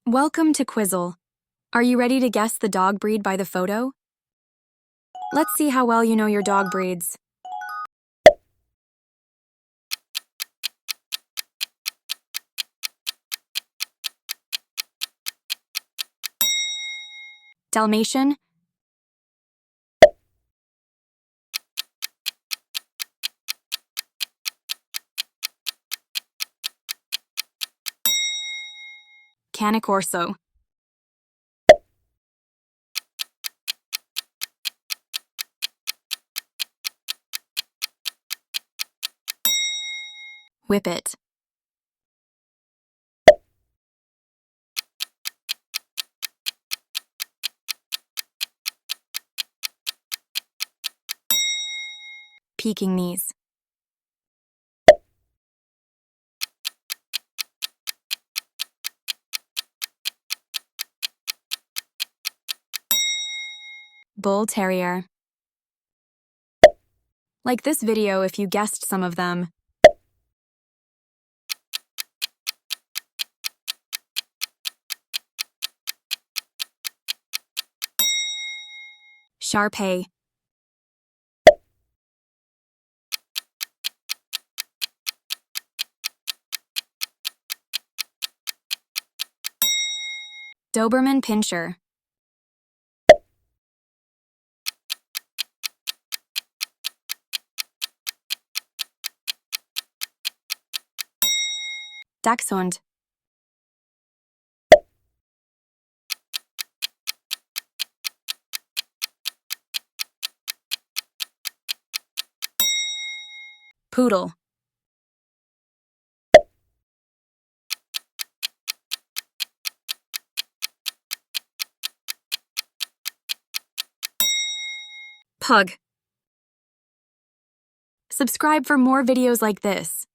Welcome to Quizzle. Are you ready to guess the dog breed by the photo? Let's see how well you know your dog breeds. Dalmatian, Cane Corso, Whippet, Pekingese, Bull Terrier. Like this video if you guessed some of them. Shar-Pei, Doberman Pinscher, Dachshund, Poodle, Pug. Subscribe for more videos like this.